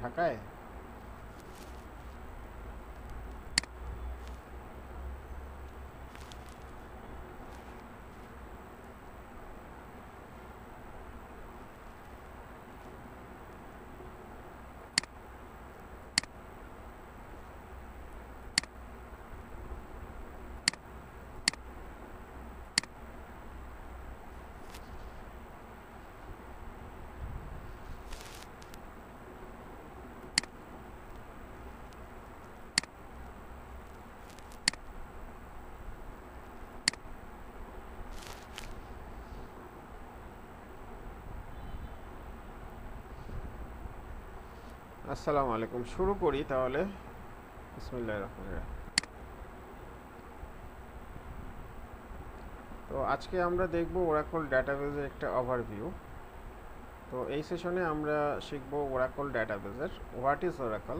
ঠেকায়? আসসালামু আলাইকুম। শুরু করি তাহলে। বিসমিল্লাহির রহমানির রহিম। তো আজকে আমরা দেখব ওরাকল ডাটাবেজের একটা ওভারভিউ। তো এই সেশনে আমরা শিখব ওরাকল ডাটাবেজের what is Oracle,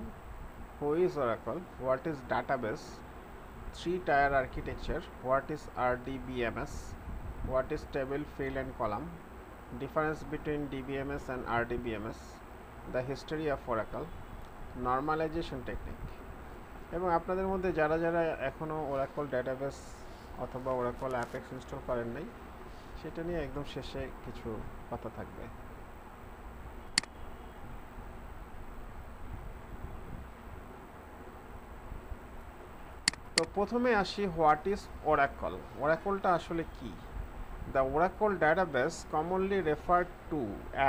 who is Oracle, what is database, 3 tier architecture, what is RDBMS, what is table, field and column, difference between DBMS and RDBMS, the history of Oracle, normalization technique। এবং আপনাদের মধ্যে যারা যারা এখনও Oracle database অথবা Oracle apex install করেন নাই, সেটা নিয়ে একদম শেষে কিছু কথা থাকবে। তো প্রথমে আসি হোয়াট ইজ ওরাকল। ওরাকলটা আসলে কি? The Oracle database commonly referred to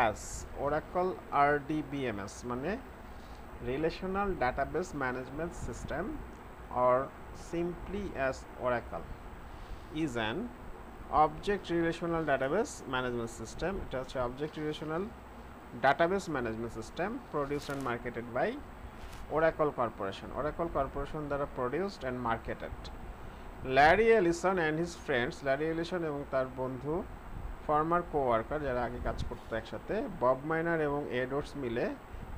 as Oracle RDBMS মানে Relational Database Management System or simply as Oracle is an Object Relational Database Management System. এটা হচ্ছে Object Relational Database Management System produced and marketed by Oracle Corporation. Oracle Corporation দ্বারা produced and marketed. Larry Ellison and his friends, Larry Ellison এবং তার বন্ধু former কোওয়ার্কার যারা আগে কাজ করতো একসাথে, বব মাইনার এবং এডওয়ার্ডস মিলে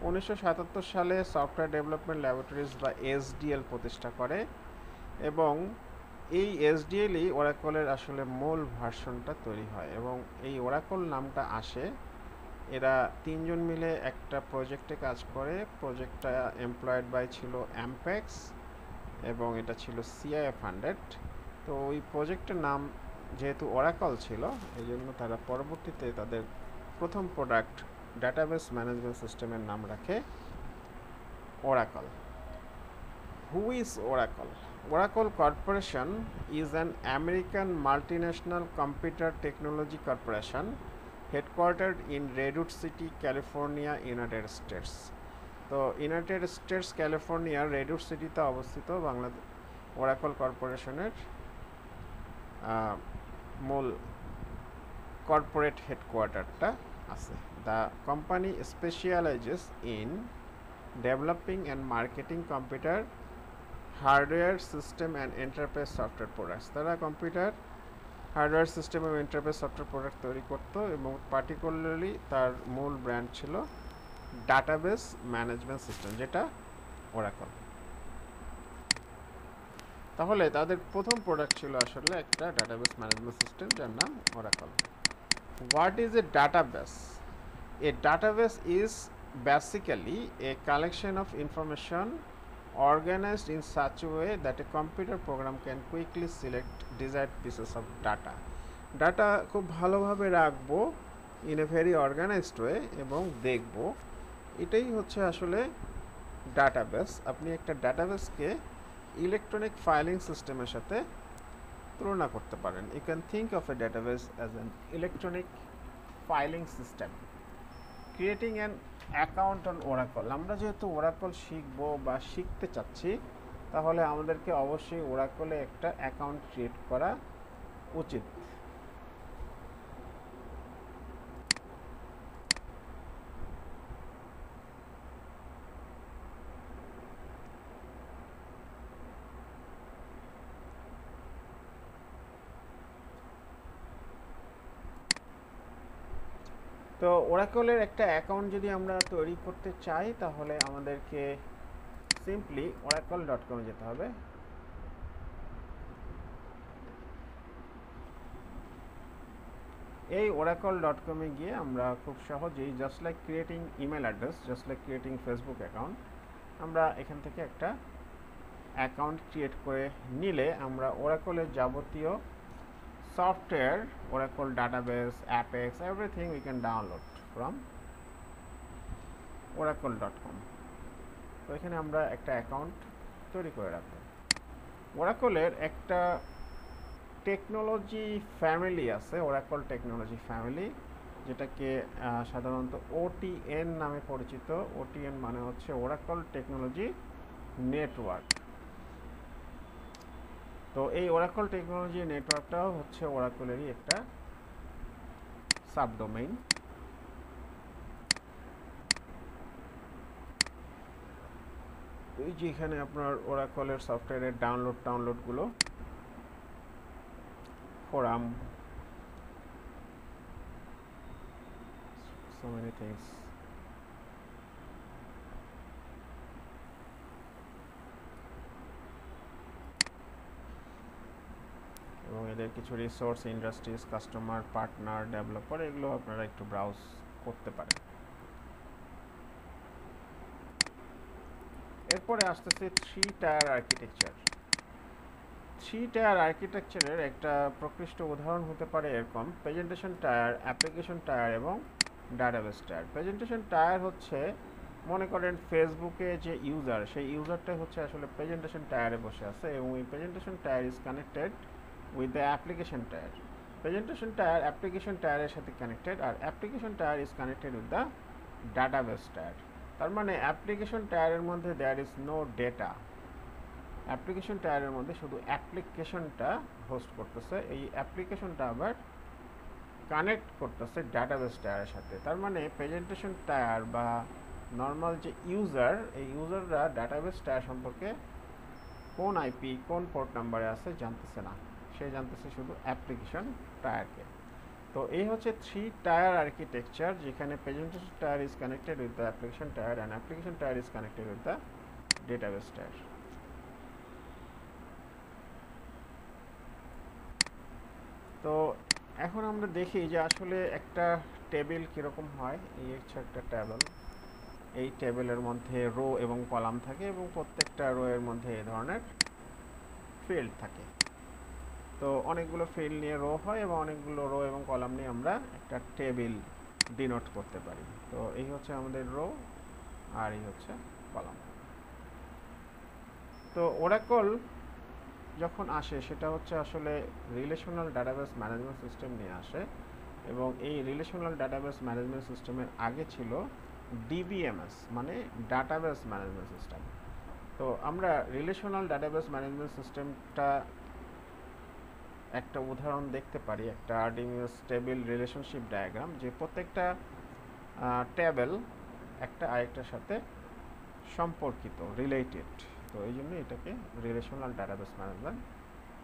1977 সালে সফটওয়্যার ডেভেলপমেন্ট ল্যাবরেটরিজ বা এসডিএল প্রতিষ্ঠা করে এবং এই এসডিএলই ওরাকলের আসলে মূল ভার্সনটা তৈরি হয়। এবং এই ওরাকল নামটা আসে, এরা তিনজন মিলে একটা প্রজেক্টে কাজ করে। প্রজেক্টটা এমপ্লয়েড বাই ছিল অ্যাম্পেক্স এবং এটা ছিল সিআইএ ফান্ডেড। তো ওই প্রজেক্টের নাম যেহেতু ওরাকল ছিল, এই জন্য তারা পরবর্তীতে তাদের প্রথম প্রোডাক্ট ডাটাবেস ম্যানেজমেন্ট সিস্টেমের নাম রাখে Oracle. Who is Oracle? Oracle corporation is an American multinational computer technology corporation headquartered in Redwood City, California, United States. তো ইউনাইটেড স্টেটস ক্যালিফোর্নিয়ার রেডউড সিটিতে অবস্থিত বাংলাদেশ ওরাকল কর্পোরেশনের মূল কর্পোরেট হেডকোয়ার্টারটা আছে। The company specialises in developing and marketing computer hardware system and enterprise software products. তারা computer hardware system এবং এন্টারপ্রাইজ সফটওয়্যার প্রোডাক্ট তৈরি করতো এবং পার্টিকুলারলি তার মূল ব্র্যান্ড ছিল ডাটাবেস ম্যানেজমেন্ট সিস্টেম, যেটা ওরাকল। তাহলে তাদের প্রথম প্রোডাক্ট ছিল আসলে একটা ডাটাবেস ম্যানেজমেন্ট সিস্টেম যার নাম Oracle. What is a database? A database is basically a collection of information organized in such a way that a computer program can quickly select desired pieces of data. Data খুব ভালোভাবে রাখবো in a very organised way এবং দেখবো, এটাই হচ্ছে আসলে database. আপনি একটা ডাটাবেসকে ইলেকট্রনিক ফাইলিং সিস্টেমের সাথে তুলনা করতে পারেন। You can think of a database as an electronic filing system. Creating an account on Oracle. আমরা যেহেতু ওরাকল শিখবো বা শিখতে চাচ্ছি, তাহলে আমাদেরকে অবশ্যই ওরাকলে একটা অ্যাকাউন্ট ক্রিয়েট করা উচিত। তো ওরাকলের একটা অ্যাকাউন্ট যদি আমরা তৈরি করতে চাই, তাহলে আমাদেরকে সিম্পলি oracle.com যেতে হবে। এই oracle.com-এ গিয়ে আমরা খুব সহজেই just like creating email address, just like creating Facebook account, আমরা এখান থেকে একটা অ্যাকাউন্ট ক্রিয়েট করে নিলে আমরা ওরাকলের যাবতীয় software, Oracle database, apex, everything we can download from oracle.com। তো এখানে আমরা একটা অ্যাকাউন্ট তৈরি করে রাখবো। ওরাকলের একটা টেকনোলজি ফ্যামিলি আছে, ওরাকল টেকনোলজি ফ্যামিলি, যেটাকে সাধারণত OTN নামে পরিচিত। OTN মানে হচ্ছে ওরাকল টেকনোলজি নেটওয়ার্ক। তো এই ওরাকল টেকনোলজি নেটওয়ার্কটাও হচ্ছে ওরাকলেরই একটা সাবডোমেইন। এই যে এখানে আপনার ওরাকলের সফটওয়্যারের ডাউনলোডগুলো, ফোরাম, so many things। এবং এদের কিছু resource, industries, customer, partner, developer, এগুলো আপনারা একটু ব্রাউজ করতে পারেন। এরপরে আসতেছে 3 টায়ার আর্কিটেকচার। 3 টায়ার আর্কিটেকচারের একটা প্রকৃষ্ট উদাহরণ হতে পারে এরকম: প্রেজেন্টেশন টায়ার, অ্যাপ্লিকেশন টায়ার এবং ডাটাবেস টায়ার। প্রেজেন্টেশন টায়ার হচ্ছে, মনে করেন ফেসবুকে যে ইউজার, সেই ইউজারটা হচ্ছে আসলে প্রেজেন্টেশন টায়ারে বসে আছে এবং এই presentation tier is connected with the application tier. Presentation tier application টায়ারের সাথে কানেক্টেড, আর application tier is connected with the database tier. তার মানে অ্যাপ্লিকেশন টায়ারের মধ্যে there is no data, application টায়ারের মধ্যে শুধু অ্যাপ্লিকেশনটা হোস্ট করতেছে, এই অ্যাপ্লিকেশনটা আবার কানেক্ট করতেছে ডাটাবেস টায়ারের সাথে। তার মানে প্রেজেন্টেশন টায়ার বা নর্মাল যে ইউজার, এই ইউজাররা ডাটাবেস টায়ার সম্পর্কে কোন আইপি, কোন পোর্ট নাম্বারে আছে জানতেছে না, সে জানতেছে শুধু অ্যাপ্লিকেশন টায়ারকে। তো এই হচ্ছে 3 টায়ার আর্কিটেকচার, যেখানে presentation tier is connected with the application tyre and application tier is connected with the database tyre. তো এখন আমরা দেখি যে আসলে একটা টেবিল কীরকম হয়। এই হচ্ছে একটা টেবিল, এই টেবিলের মধ্যে রো এবং কলাম থাকে এবং প্রত্যেকটা রো এর মধ্যে এই ধরনের ফিল্ড থাকে। তো অনেকগুলো ফিল্ড নিয়ে রো হয় এবং অনেকগুলো রো এবং কলাম নিয়ে আমরা একটা টেবিল ডিনোট করতে পারি। তো এই হচ্ছে আমাদের রো আর এই হচ্ছে কলাম। তো ওরাকল যখন আসে সেটা হচ্ছে আসলে রিলেশনাল ডাটাবেস ম্যানেজমেন্ট সিস্টেম নিয়ে আসে, এবং এই রিলেশনাল ডাটাবেস ম্যানেজমেন্ট সিস্টেমের আগে ছিল DBMS, মানে ডাটাবেস ম্যানেজমেন্ট সিস্টেম। তো আমরা রিলেশনাল ডাটাবেস ম্যানেজমেন্ট সিস্টেমটা একটা উদাহরণ দেখতে পারি, একটা RDBMS টেবিল রিলেশনশিপ ডায়াগ্রাম, যে প্রত্যেকটা টেবিল একটা আরেকটার সাথে সম্পর্কিত, রিলেটেড। তো এই জন্য এটাকে রিলেশনাল ডাটাবেস ম্যানেজমেন্ট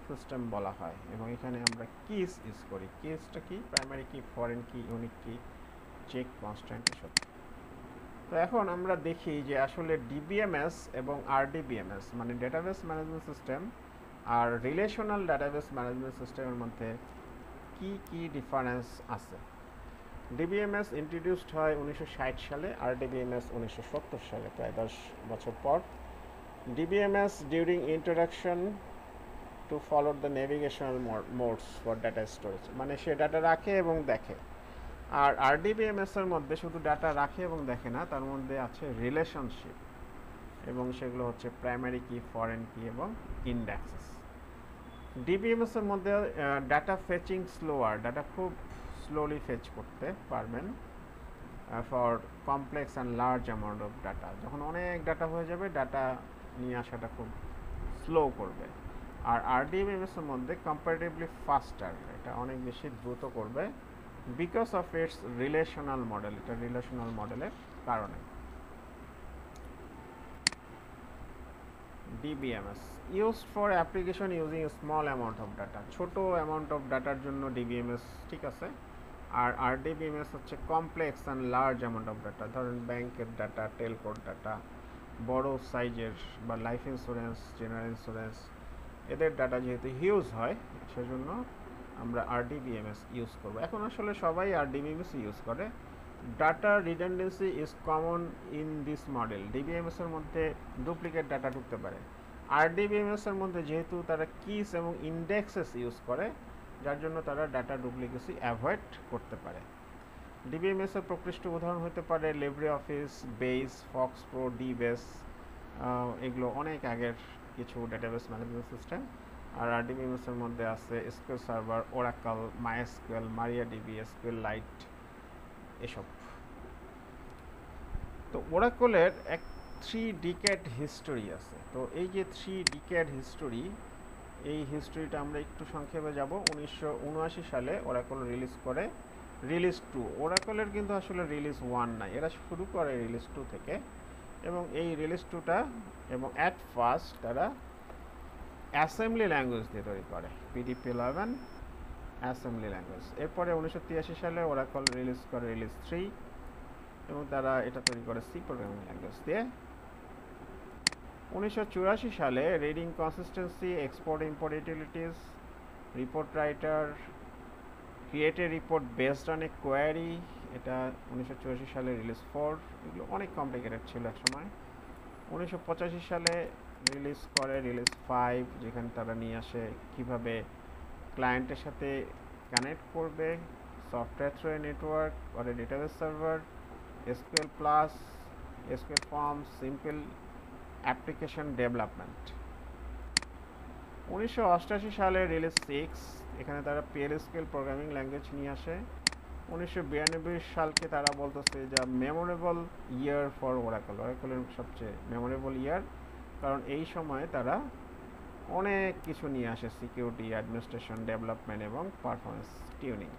সিস্টেম বলা হয়। এবং এখানে আমরা কিস ইউজ করি। কিসটা কি? প্রাইমারি কি, ফরেন কি, ইউনিক কি, চেক, কনস্ট্যান্ট, এসব। তো এখন আমরা দেখি যে আসলে DBMS এবং RDBMS মানে ডেটাবেস ম্যানেজমেন্ট সিস্টেম আর রিলেশনাল ডাটাবেস ম্যানেজমেন্ট সিস্টেমের মধ্যে কি কি ডিফারেন্স আছে। DBMS ইন্ট্রোডিউসড হয় 1960 সালে, RDBMS 1970 সালে, প্রায় 10 বছর পর। DBMS during introduction to follow the navigational modes for data storage, মানে সে ডাটা রাখে এবং দেখে। আর RDBMS এর মধ্যে শুধু ডাটা রাখে এবং দেখে না, তার মধ্যে আছে রিলেশনশিপ, এবং সেগুলো হচ্ছে প্রাইমারি কি, ফরেন কি এবং ইন্ডেক্সেস। DBMS এর মধ্যে ডাটা ফেচিং স্লোয়ার, ডাটা খুব স্লোলি ফেচ করতে পারবেন for complex and large amount of data. যখন অনেক ডাটা হয়ে যাবে, ডাটা নিয়ে আসাটা খুব স্লো করবে। আর RDBMS এর মধ্যে কম্পারেটিভলি ফাস্টার, এটা অনেক বেশি দ্রুত করবে because of its relational model, এটা রিলেশনাল মডেলের কারণে। DBMS used for application using a small amount of data, ছোট অ্যামাউন্ট অফ ডাটার জন্য DBMS ঠিক আছে। আর RDBMS হচ্ছে complex and large amount of data, ধরেন ব্যাংকের ডাটা, টেলকোর ডাটা, বড় সাইজের, বা লাইফ ইন্স্যুরেন্স, জেনারেল ইন্স্যুরেন্স, এদের ডাটা যেহেতু হিউজ হয়, সেজন্য আমরা RDBMS ইউজ করব। এখন আসলে সবাই RDBMS ইউজ করে। Data redundancy is common in this model. DBMS এর মধ্যে ডুপ্লিকেট ডাটা ঢুকতে পারে। RDBMS এর মধ্যে যেহেতু তারা কিস এবং ইন্ডেক্সেস ইউজ করে, যার জন্য তারা ডাটা ডুপ্লিকেসি অ্যাভয়েড করতে পারে। ডিবিএমএস এর প্রকৃষ্ট উদাহরণ হতে পারে LibreOffice, Base, FoxPro, dBase. এগুলো অনেক আগের কিছু ডেটাবেস ম্যানেজমেন্ট সিস্টেম। আর RDBMS এর মধ্যে আছে SQL server, Oracle, MySQL, MariaDB, SQLite, এসব। তো ওরাকলের এক 3 ডিকেড হিস্টোরি আছে। তো এই যে 3 ডিকেড হিস্টোরি, এই হিস্টোরিটা আমরা একটু সংক্ষেপে যাব। 1979 সালে ওরাকল রিলিজ করে রিলিজ 2। ওরাকলের কিন্তু আসলে রিলিজ 1 নাই, এরা শুরু করে রিলিজ 2 থেকে। এবং এই রিলিজ 2টা এবং অ্যাট ফার্স্ট তারা অ্যাসেম্বলি ল্যাঙ্গুয়েজ দিয়ে তৈরি করে, PDP-11 অ্যাসেম্বলি ল্যাঙ্গুয়েজ। এরপরে 1983 সালে ওরাকল রিলিজ করে রিলিজ 3 এবং তারা এটা তৈরি করে সি প্রোগ্রামিং ল্যাঙ্গুয়েজ দিয়ে। 1984 সালে reading consistency, export import utilities, report writer, create a report based on a query, এটা 1984 সালে রিলিজ 4। এগুলো অনেক কমপ্লিকেটেড ছিল এক সময়। 1985 সালে রিলিজ করে রিলিজ 5, যেখানে তারা নিয়ে আসে কীভাবে ক্লায়েন্টের সাথে কানেক্ট করবে, software through a network or a database server, SQL plus, SQL form, simple application development. 1988 সালে রিলিজ 6, এখানে তারা PL/SQL প্রোগ্রামিং ল্যাঙ্গুয়েজ নিয়ে আসে। 1992 সালকে তারা বলতেছে যে মেমোরেবল ইয়ার ফর ওরাকল, ওরাকলের সবচেয়ে মেমোরেবল ইয়ার, কারণ এই সময়ে তারা অনেক কিছু নিয়ে আসে, সিকিউরিটি, অ্যাডমিনিস্ট্রেশন, ডেভেলপমেন্ট এবং পারফরমেন্স টিউনিং।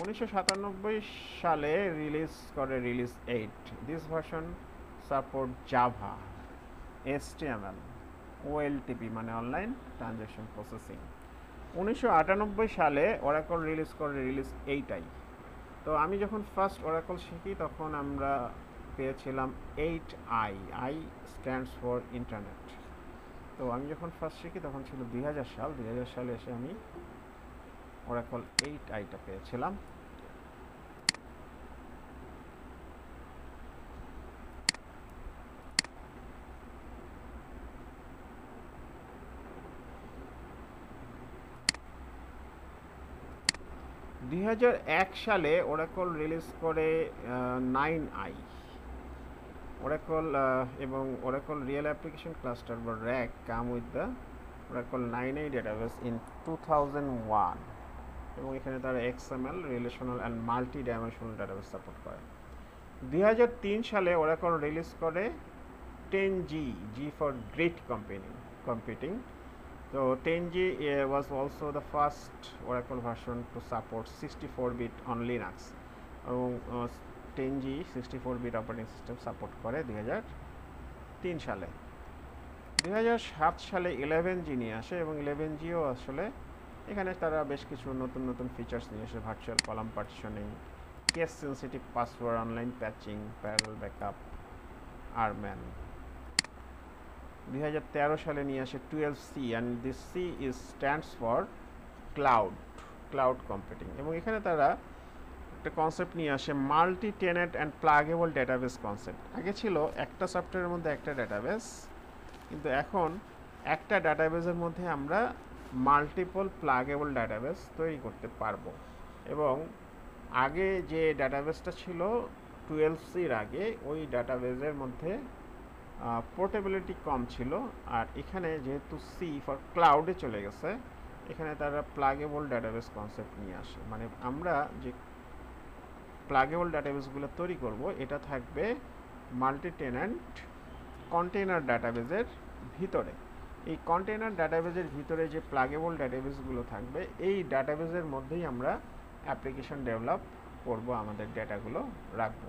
1997 সালে রিলিজ করে release 8। This version support Java, HTML, OLTP মানে অনলাইন ট্রানজ্যাকশন প্রসেসিং। 1998 সালে ওরাকল রিলিজ করে রিলিজ 8i। তো আমি যখন ফার্স্ট ওরাকল শিখি তখন আমরা পেয়েছিলাম 8i, I stands for internet. তো আমি যখন ফার্স্ট শিখি তখন ছিল 2000 সাল। 2000 সালে এসে আমি ওরাকল 8iটা পেয়েছিলাম। সালে ওরাকল রিলিজ করে 9i। ওরাকল এবং ওরাকল রিয়েল অ্যাপ্লিকেশন ক্লাস্টার বা RAC come with the Oracle 9i database in 2001 এবং এখানে তারা XML, relational and multi dimensional database support করে। 2003 সালে ওরাকল রিলিজ করে 10G, G for Grid Computing. So 10G was also the first Oracle version to support 64-bit on Linux. এবং 10G 64-bit operating system support করে 2003 সালে। 2007 সালে 11G নিয়ে আসে এবং 11Gও আসলে এখানে তারা বেশ কিছু নতুন নতুন ফিচার্স নিয়ে আসে, virtual column partitioning, case sensitive password, online patching, parallel backup, RMAN. 2013 সালে নিয়ে আসে 12C, and this C stands for cloud computing. এবং এখানে তারা একটা কনসেপ্ট নিয়ে আসে multi tenant and pluggable database concept. আগে ছিল একটা সফটওয়্যারের মধ্যে একটা ডেটাবেস, কিন্তু এখন একটা ডাটাবেসের মধ্যে আমরা মাল্টিপল প্লাগেবল ডাটাবেস তৈরি করতে পারবো। এবং আগে যে ডাটাবেসটা ছিল 12Cর আগে, ওই ডাটাবেসের মধ্যে পোর্টেবিলিটি কম ছিল। আর এখানে যেহেতু C ফর ক্লাউডে চলে গেছে, এখানে তারা প্লাগেবল ডাটাবেস কনসেপ্ট নিয়ে আসে। মানে আমরা যে প্লাগেবল ডাটাবেসগুলো তৈরি করব, এটা থাকবে মাল্টি টেন্যান্ট কন্টেইনার ডাটাবেসের ভিতরে। এই কন্টেইনার ডাটাবেসের ভিতরে যে প্লাগেবল ডাটাবেসগুলো থাকবে, এই ডাটাবেসের মধ্যেই আমরা অ্যাপ্লিকেশন ডেভেলপ করব, আমাদের ডেটাগুলো রাখবো।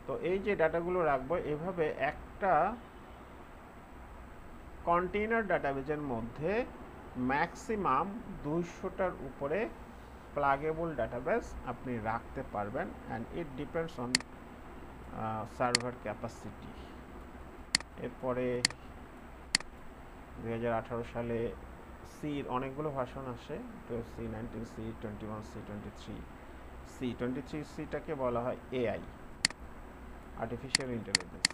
তো এই যে ডাটাগুলো রাখবো, এভাবে একটা কন্টেইনার ডাটাবেসের মধ্যে ম্যাক্সিমাম 200টার উপরে প্লাগেবল ডাটাবেস আপনি রাখতে পারবেন, and it depends on server capacity. এরপরে 2018 সালে সির অনেকগুলো ভার্সন আসে, 12C, 19C, 21C, 23C। 23Cটাকে বলা হয় AI, artificial intelligence.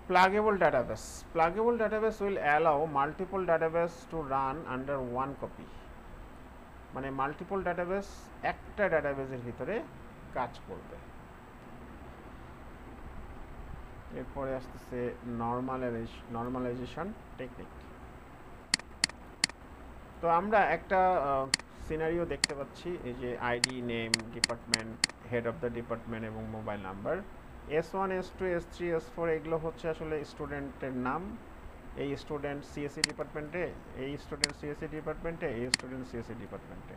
Pluggable database. Pluggable database will allow multiple database to run under one copy. মানে মাল্টিপল ডাটাবেস একটা ডাটাবেসের ভিতরে কাজ করবে। এরপরে আসতেছে নর্মালাইজেশন টেকনিক। তো আমরা একটা সিনারিও দেখতে পাচ্ছি, এই যে ID, name, department, head of the department এবং mobile number. S1, S2, S3, S4 এগুলো হচ্ছে আসলে স্টুডেন্টের নাম। এই স্টুডেন্ট সিএসসি ডিপার্টমেন্টে, এই স্টুডেন্ট সিএসসি ডিপার্টমেন্টে, এই স্টুডেন্ট সিএসসি ডিপার্টমেন্টে,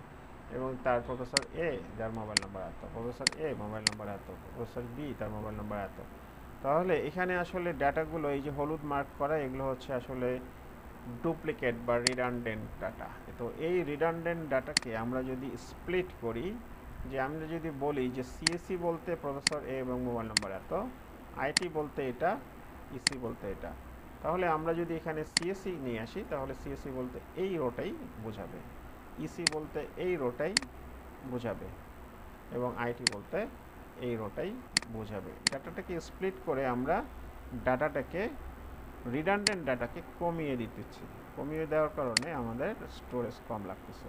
এবং তার প্রফেসর এ যার মোবাইল নাম্বার এত, প্রফেসর এ মোবাইল নাম্বার এত, প্রফেসর বি তার মোবাইল নাম্বার এত। তাহলে এখানে আসলে ডাটাগুলো এই যে হলুদ মার্ক করা, এগুলো হচ্ছে আসলে ডুপ্লিকেট বা রিডান্ডেন্ট ডাটা। তো এই রিডান্ডেন্ট ডাটাকে আমরা যদি স্প্লিট করি, যে আমরা যদি বলি যে সিএসসি বলতে প্রফেসর এ এবং মোবাইল নাম্বার এত, আইটি বলতে এটা, ইসি বলতে এটা, তাহলে আমরা যদি এখানে সিএসসি নিয়ে আসি, তাহলে সিএসসি বলতে এই রোটাই বোঝাবে, ইসি বলতে এই রোটাই বোঝাবে, এবং আইটি বলতে এই রোটাই বোঝাবে। ডাটাটাকে স্প্লিট করে আমরা ডাটাটাকে, রিডান্ডেন্ট ডাটাকে কমিয়ে দিতেছি। কমিয়ে দেওয়ার কারণে আমাদের স্টোরেজ কম লাগতেছে।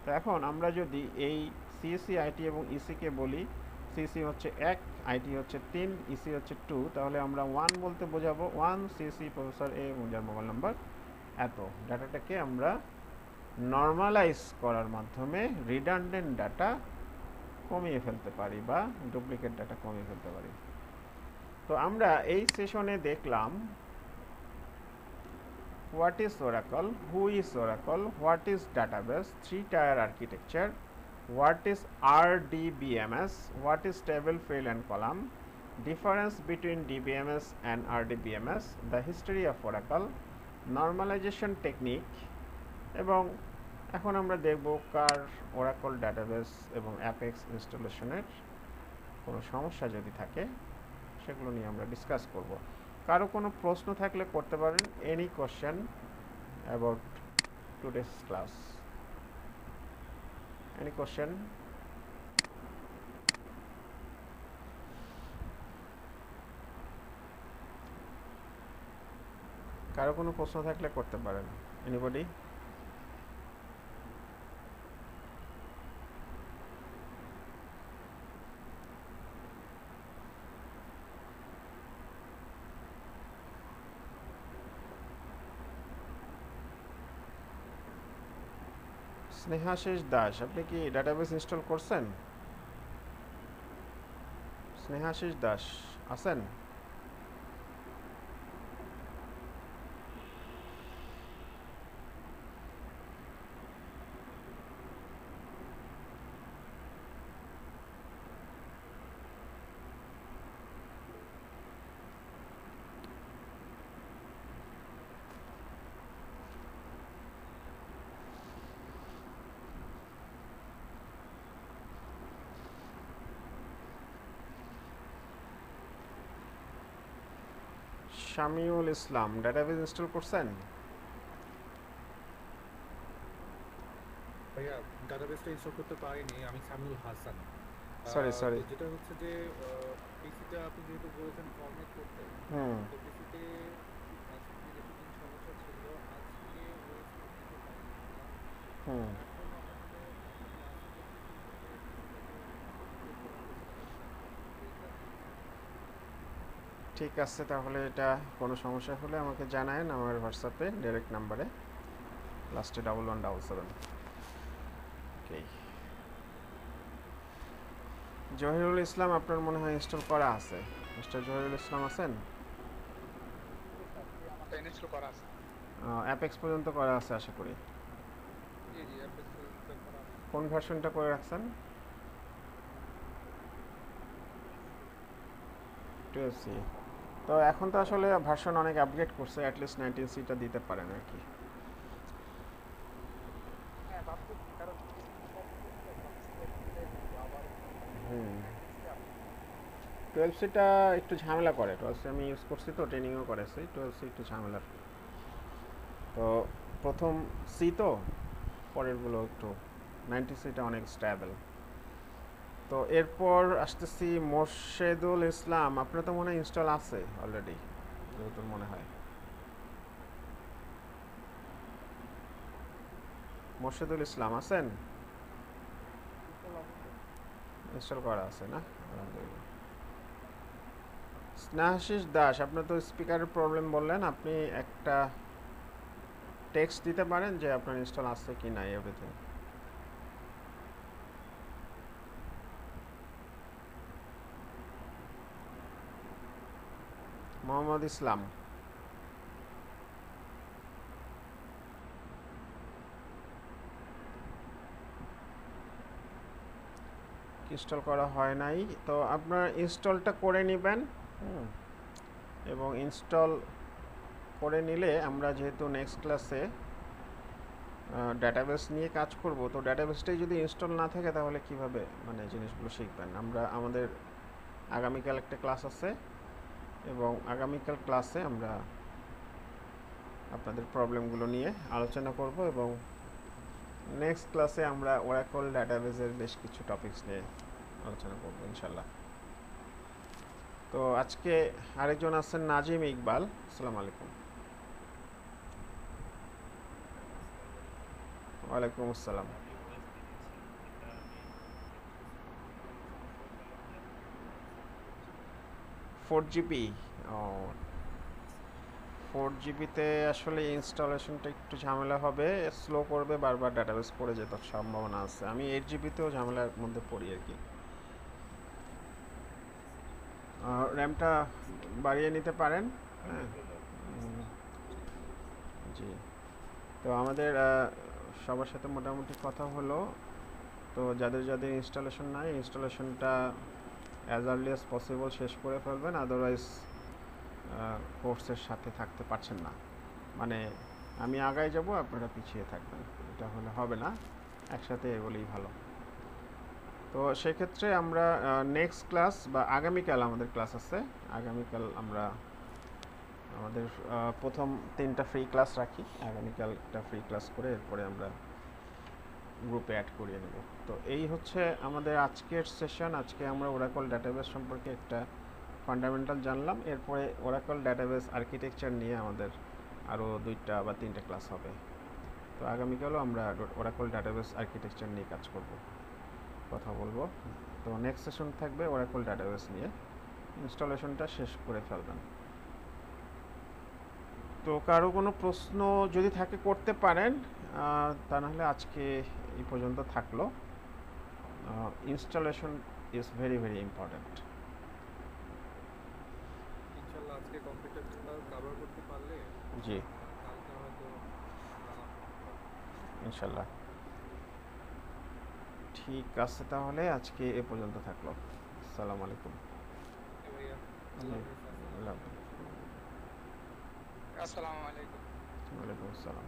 তো এখন আমরা যদি এই সিএসসি, আইটি এবং ইসিকে বলি, সিএসসি হচ্ছে 1, আইটি হচ্ছে 3, ইসি হচ্ছে 2, তাহলে আমরা 1 বলতে বোঝাবো 1 সিএসসি প্রফেসর এ এবং যার মোবাইল নাম্বার এত। ডাটাটাকে আমরা নর্মালাইজ করার মাধ্যমে রিডান্ডেন্ট ডাটা কমিয়ে ফেলতে পারি বা ডুপ্লিকেট ডাটা কমিয়ে ফেলতে পারি। তো আমরা এই সেশনে দেখলাম what is Oracle, who is Oracle, what is database, 3-tier architecture, what is RDBMS, what is table, field and column, difference between DBMS and RDBMS, the history of Oracle, normalization technique, এবং এখন আমরা দেখব কার Oracle database এবং Apex ইনস্টলেশনের কোনো সমস্যা যদি থাকে সেগুলো নিয়ে আমরা ডিসকাস করব। কারো কোনো প্রশ্ন থাকলে করতে পারেন। Any question about today's class? Any question? কারো কোনো প্রশ্ন থাকলে করতে পারেন। এনিবডি? স্নেহাশিস দাস, আপনি কি ডাটাবেস ইনস্টল করছেন? স্নেহাশিস দাস আছেন? শামিউল ইসলাম, ডাটাবেস ইনস্টল করছেন? ভাইয়া ডাটাবেসটা ইনস্টল করতে পারিনি, আমি সামিউল হাসান। সরি যেটা হচ্ছে যে পিসিটা আপনি যেহেতু বলেছেন ফরম্যাট করতে, তো পিসিতে আজকে যতদিন সমস্যা ছিল, আজকে ওয়েস্ট দিতে পারিনি। এখন আমাদের ক্লাসে ঠিক আছে, তাহলে এটা কোনো সমস্যা হলে আমাকে জানায়েন আমার হোয়াটসঅ্যাপে ডাইরেক্ট নাম্বারে, লাস্টে 1177। ওকে, জহিরুল ইসলাম, আপনার মনে হয় ইনস্টল করা আছে। মিস্টার জহিরুল ইসলাম আছেন? ইনস্টল করা আছে। অ্যাপেক্স পর্যন্ত করা আছে আশা করি। জি জি, অ্যাপেক্স পর্যন্ত করা আছে। কোন ভার্সনটা করে রাখছেন? 12C। তো এখন তো আসলে ভার্সন অনেক আপগ্রেড করছে, অ্যাটলিস্ট 19Cটা দিতে পারেন আর কি। হ্যাঁ ভাবতেছি, কারণ আবার 12Cটা একটু ঝামেলা করে। 12C আমি ইউজ করছি তো, ট্রেনিংও করেছি। 12C একটু ঝামেলার। তো তো প্রথম সি তো পরেরগুলো একটু 90 সিটা অনেক স্ট্যাবল। তো এরপর আসতেছি মোর্শেদুল ইসলাম, আপনার তো মনে হয় ইনস্টল আছে অলরেডি, যতদূর মনে হয়। মোর্শেদুল ইসলাম আছেন? ইনস্টল করা আছে না? আলহামদুলিল্লাহ। স্নেহাশিস দাস, আপনার তো স্পিকারের প্রবলেম বললেন, আপনি একটা টেক্সট দিতে পারেন যে আপনার ইনস্টল আছে কি নাই এভরিথিং। মোহাম্মদ ইসলাম, ইনস্টল করা হয় নাই, তো আপনার ইনস্টলটা করে নেবেন। এবং ইনস্টল করে নিলে আমরা যেহেতু নেক্সট ক্লাসে ডাটাবেস নিয়ে কাজ করব, তো ডাটাবেসটাই যদি ইনস্টল না থাকে তাহলে কিভাবে মানে জিনিসগুলো শিখবেন। আমাদের আগামীকাল একটা ক্লাস আছে, এবং আগামীকাল ক্লাসে আমরা আপনাদের প্রবলেমগুলো নিয়ে আলোচনা করব, এবং নেক্সট ক্লাসে আমরা ওরাকল ডাটাবেসের বেশ কিছু টপিকস নিয়ে আলোচনা করব ইনশাল্লাহ। তো আজকে আরেকজন আছেন নাজিম ইকবাল, আসসালামু আলাইকুম। ওয়ালাইকুম আসসালাম। 4GB, ও 4GBতে আসলে ইনস্টলেশনটা একটু ঝামেলা হবে, স্লো করবে, বারবার ডাটাবেস পড়ে যেতে সম্ভাবনা আছে। আমি 8GBতেও ঝামেলার মধ্যে পড়ি আর কি। র্যামটা বাড়িয়ে নিতে পারেন। হ্যাঁ, জি। তো আমাদের সবার সাথে মোটামুটি কথা হলো। তো যাদের যাদের ইনস্টলেশন নাই, ইনস্টলেশনটা অ্যাজ আর্লি অ্যাজ পসিবল শেষ করে ফেলবেন, আদারওয়াইজ কোর্সের সাথে থাকতে পারছেন না। মানে আমি আগায় যাব, আপনারা পিছিয়ে থাকবেন, এটা হলে হবে না, একসাথে এগোলেই ভালো। তো সেক্ষেত্রে আমরা নেক্সট ক্লাস বা আগামীকাল আমাদের ক্লাস আছে, আগামীকাল আমরা আমাদের প্রথম 3টা ফ্রি ক্লাস রাখি, আগামীকাল একটা ফ্রি ক্লাস করে এরপরে আমরা গ্রুপে অ্যাড করিয়ে নেব। তো এই হচ্ছে আমাদের আজকের সেশন। আজকে আমরা ওরাকল ডাটাবেস সম্পর্কে একটা ফান্ডামেন্টাল জানলাম, এরপরে ওরাকল ডাটাবেস আর্কিটেকচার নিয়ে আমাদের আরও 2টা বা 3টে ক্লাস হবে। তো আগামীকালও আমরা ওরাকল ডাটাবেস আর্কিটেকচার নিয়ে কাজ করব, কথা বলবো। তো নেক্সট সেশন থাকবে ওরাকল ডাটাবেস নিয়ে, ইনস্টলেশনটা শেষ করে ফেলবেন। তো কারো কোনো প্রশ্ন যদি থাকে করতে পারেন, তা নাহলে আজকে এই পর্যন্ত থাকলো। Installation is very very important. ইনশাল্লাহ আজকে কম্পিউটারটা কভার করতে পারলে জি, কালকে হয়তো জানা করতে পারবো। ইনশাল্লাহ। ঠিক আছে, তাহলে আজকে এ পর্যন্ত থাকলো। আসসালামু আলাইকুম। ওকে ভাইয়া, আল্লাহ হাফেজ, আসসালামু আল্লাহ আলাইকুম। হাফেজ। আসসালামু আলাইকুম। ওয়ালাইকুম আসসালাম।